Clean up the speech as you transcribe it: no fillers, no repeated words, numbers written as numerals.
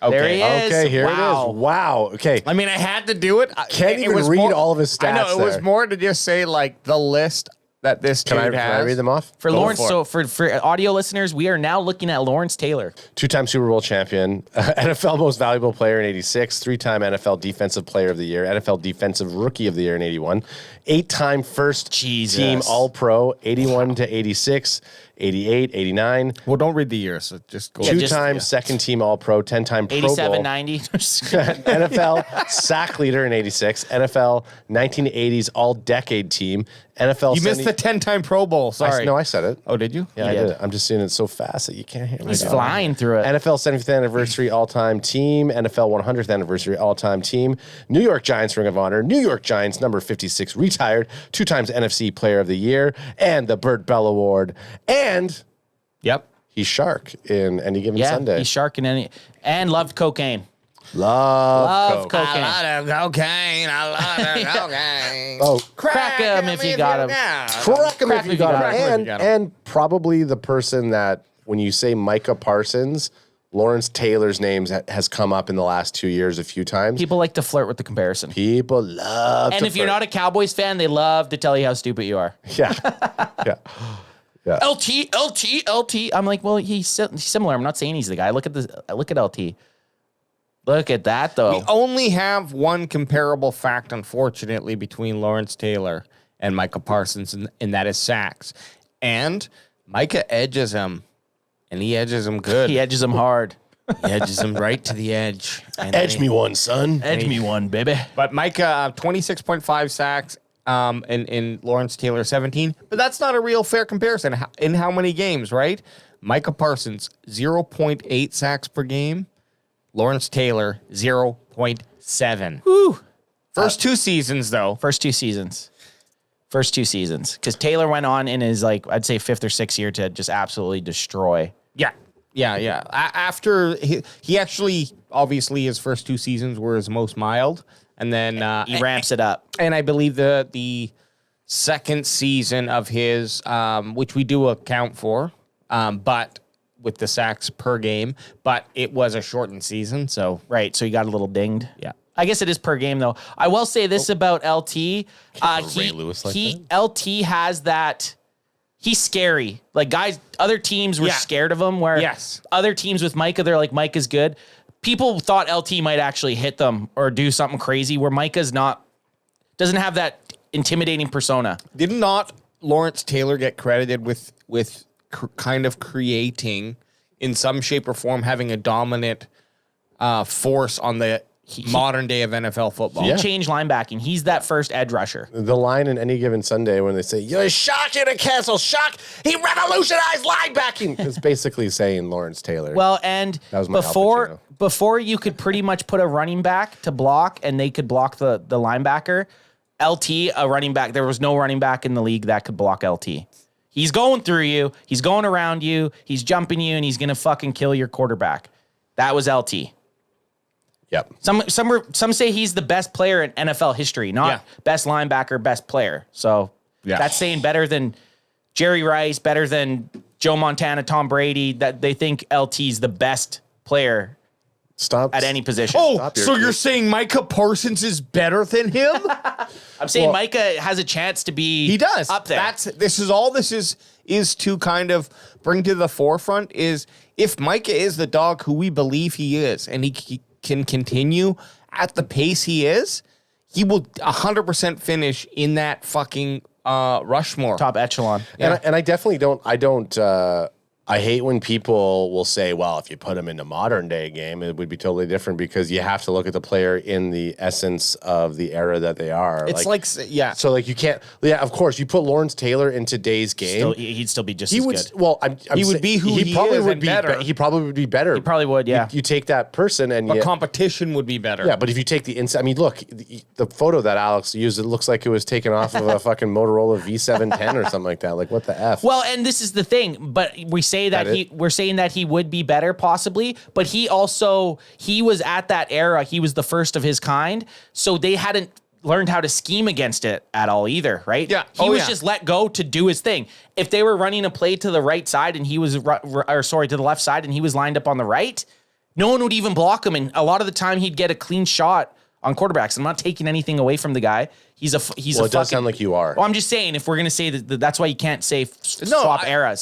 Okay. There he is. Okay, here Wow. it is. Wow. Okay. I mean, I had to do it. Can't even read all of his stats I know, it was there. more to just say, like, the list that this Can dude I has. read them off? For Go Lawrence, for it. so for audio listeners, we are now looking at Lawrence Taylor. 2-time Super Bowl champion, NFL Most Valuable Player in 86, 3-time NFL Defensive Player of the Year, NFL Defensive Rookie of the Year in 81, 8-time first team All-Pro, 81 to 86, 88, 89. Well, don't read the years. So just go. 2-time second team All-Pro, 10-time Pro Bowl. 87, 90. NFL sack leader in 86, NFL 1980s All-Decade Team, NFL. You missed the 10-time Pro Bowl. Sorry. No, I said it. Oh, did you? Yeah, I did it. I'm just seeing it so fast that you can't hear me. He's flying through it. NFL 75th Anniversary All-Time Team, NFL 100th Anniversary All-Time Team, New York Giants Ring of Honor, New York Giants number 56 retired, 2 times NFC Player of the Year, and the Burt Bell Award. And Yep. he's Shark in Any Given Sunday. He's sharking and loved cocaine. Love Coke. cocaine. I love cocaine. Oh, Crack him if you got him. crack him if you got him. got him. And probably the person that, when you say Micah Parsons, Lawrence Taylor's name has come up in the last 2 years a few times. People like to flirt with the comparison. People love And to if you're flirt. not a Cowboys fan, they love to tell you how stupid you are. Yeah. Yeah. LT. I'm like, well, he's similar. I'm not saying he's the guy. Look at LT. Look at that, though. We only have one comparable fact, unfortunately, between Lawrence Taylor and Micah Parsons, and that is sacks. And Micah edges him, and he edges him good. He edges him hard. He edges him right to the edge. And Edge me one, son. Edge me one, baby. But Micah, 26.5 sacks, in Lawrence Taylor, 17. But that's not a real fair comparison. In how many games, right? Micah Parsons, 0.8 sacks per game. Lawrence Taylor, 0.7. Woo. First 2 seasons, though. First two seasons. Because Taylor went on in his, like, I'd say 5th or 6th year to just absolutely destroy. Yeah. After he actually, obviously, his first 2 seasons were his most mild. And then He ramps it up. And I believe the second season of his, which we do account for, but with the sacks per game, but it was a shortened season, so Right, so he got a little dinged. yeah. I guess it is per game, though. I will say this about LT. Ray Lewis like LT has that. He's scary. Like, guys, other teams were scared of him, where Yes. other teams with Micah, they're like, Micah's good. People thought LT might actually hit them or do something crazy, where Micah's doesn't have that intimidating persona. Did not Lawrence Taylor get credited with kind of creating, in some shape or form, having a dominant force on the modern day of NFL football? He changed linebacking. He's that first edge rusher. The line in Any Given Sunday when they say, "You're shocked in a castle, shock, he revolutionized linebacking." It's basically saying Lawrence Taylor. Well, and That was my Al Pacino. before you could pretty much put a running back to block and they could block the linebacker, LT, a running back, there was no running back in the league that could block LT. He's going through you, he's going around you, he's jumping you, and he's going to fucking kill your quarterback. That was LT. Yep. Some say he's the best player in NFL history, not best linebacker, best player. So that's saying better than Jerry Rice, better than Joe Montana, Tom Brady, that they think LT's the best player Stop at any position. Oh, so you're saying Micah Parsons is better than him? I'm saying Micah has a chance to be He does. up there. This is to kind of bring to the forefront is if Micah is the dog who we believe he is, and he can continue at the pace he is, he will 100% finish in that fucking Rushmore. Top echelon. And I definitely don't. I hate when people will say, well, if you put him in a modern day game, it would be totally different, because you have to look at the player in the essence of the era that they are. It's So like you can't, of course, you put Lawrence Taylor in today's game. He'd still be just as good. Well, He would be who he probably is would and be better. He probably would be better. He probably would, yeah. You take that person and But competition would be better. yeah, but if you take the inside, I mean, look, the photo that Alex used, it looks like it was taken off of a fucking Motorola V710 or something like that. Like, what the F? Well, and this is the thing, but we say that we're saying that he would be better possibly, but he was at that era. He was the first of his kind. So they hadn't learned how to scheme against it at all either, right? Yeah. He was just let go to do his thing. If they were running a play to the right side and he was, to the left side and he was lined up on the right, No one would even block him, and a lot of the time he'd get a clean shot on quarterbacks. I'm not taking anything away from the guy. He's a Well, it does sound like you are. Well, I'm just saying, if we're gonna say that, that's why you can't say swap eras.